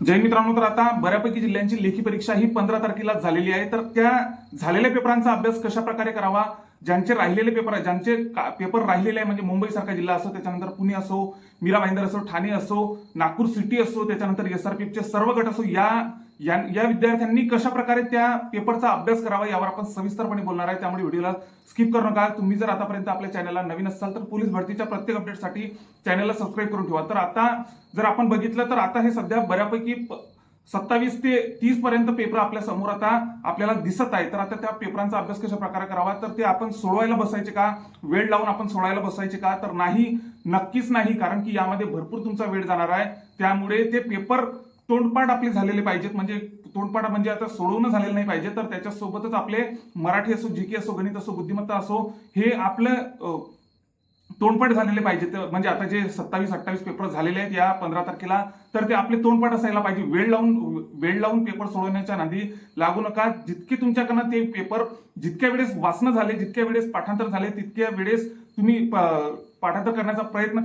जय मित्रांनो, तर आता बऱ्यापैकी जिल्ह्यांची लेखी परीक्षा ही 15 तारखेला झालेली आहे. तर त्या झालेल्या पेपरांचा अभ्यास कशा प्रकारे करावा, ज्यांचे राहिलेले पेपर आहे, ज्यांचे पेपर राहिलेले आहे, म्हणजे मुंबई सारखा जिल्हा असो, त्याच्यानंतर पुणे असो, मीरा भाईंदर असो, ठाणे असो, नागपूर सिटी असो, त्याच्यानंतर एसआरपीचे सर्व गट असो, या विद्यार्थ्यांनी कशा प्रकारे त्या पेपरचा अभ्यास करावा यावर आपण सविस्तरपणे बोलणार आहे. त्यामुळे व्हिडिओला स्किप करू नका. तुम्ही जर आतापर्यंत आपल्या चॅनलला नवीन असाल तर पोलीस भरतीच्या प्रत्येक अपडेटसाठी चॅनलला सबस्क्राईब करून ठेवा. तर आता जर आपण बघितलं तर आता हे सध्या बऱ्यापैकी 27 ते 30 पर्यंत पेपर आपल्या समोर आता आपल्याला दिसत आहे. तर आता त्या पेपरांचा अभ्यास कशा प्रकारे करावा, तर ते आपण सोडवायला बसायचे का, वेळ लावून आपण सोडवायला बसायचे का, तर नाही, नक्कीच नाही. कारण की यामध्ये भरपूर तुमचा वेळ जाणार आहे. त्यामुळे ते पेपर तोंडपाठ आपले झालेले पाहिजेत. म्हणजे तोंडपाठ म्हणजे आता सोडवणं झालेलं नाही पाहिजे, तर त्याच्यासोबतच आपले मराठी असो, जीके असो, गणित असो, बुद्धिमत्ता असो, हे आपलं तोंडपाठ झालेले पाहिजे. म्हणजे आता जे 27-28 पेपर झालेले आहेत या 15 तारखेला, तर ते आपले तोंडपाठ असायला पाहिजे. वेळ लावून पेपर सोडवण्याच्या नादी लागू नका. जितके तुमच्याकडनं ते पेपर जितक्या वेळेस वाचणं झाले, जितक्या वेळेस पाठांतर झाले, तितक्या वेळेस तुम्ही पाठांतर करण्याचा प्रयत्न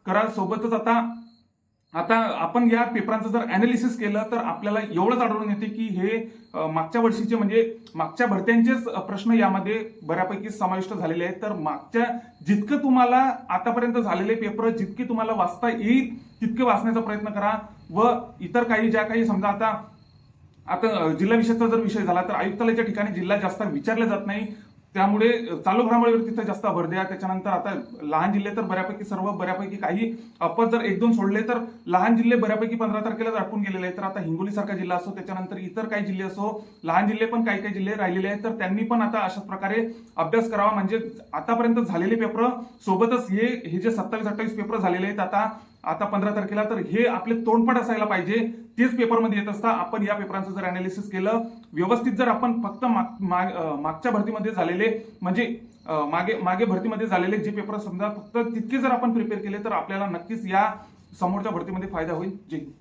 करा. सोबतच आता आपण या पेपरांचं जर अनालिसिस केलं तर आपल्याला एवढंच आढळून येते की हे मागच्या वर्षीचे म्हणजे मागच्या भरत्यांचेच प्रश्न यामध्ये बऱ्यापैकी समाविष्ट झालेले आहेत. तर मागच्या जितकं तुम्हाला आतापर्यंत झालेले पेपर जितके तुम्हाला वाचता येईल तितके वाचण्याचा प्रयत्न करा. व इतर काही ज्या काही समजा आता जिल्हा विषयाचा जर विषय झाला तर आयुक्तालयाच्या ठिकाणी जिल्हा जास्त विचारले जात नाही, त्यामुळे चालू घडामोडीवर तिथे जास्त भर द्या. त्याच्यानंतर आता लहान जिल्हे तर बऱ्यापैकी काही आपण जर 1-2 सोडले तर लहान जिल्हे बऱ्यापैकी 15 तारखेलाच अटकून गेलेले आहेत. तर आता हिंगोली सारखा जिल्हा असो, त्याच्यानंतर इतर काही जिल्हे असो, लहान जिल्हे पण काही जिल्हे राहिलेले आहेत. तर त्यांनी पण आता अशाच प्रकारे अभ्यास करावा. म्हणजे आतापर्यंत झालेले पेपर सोबतच हे जे 27-28 पेपर झालेले आहेत आता 15 तारखेला, तर हे आपले तोंडपाठ असायला पाहिजे. तेच पेपरमध्ये येत असता. आपण या पेपरांचं जर अनालिसिस केलं व्यवस्थित, जर आपण फक्त मागच्या भरतीमध्ये झालेले म्हणजे मागे भरतीमध्ये झालेले जे पेपर समजा फक्त तितके जर आपण प्रिपेअर केले तर आपल्याला नक्कीच या समोरच्या भरतीमध्ये फायदा होईल. जय हिंद.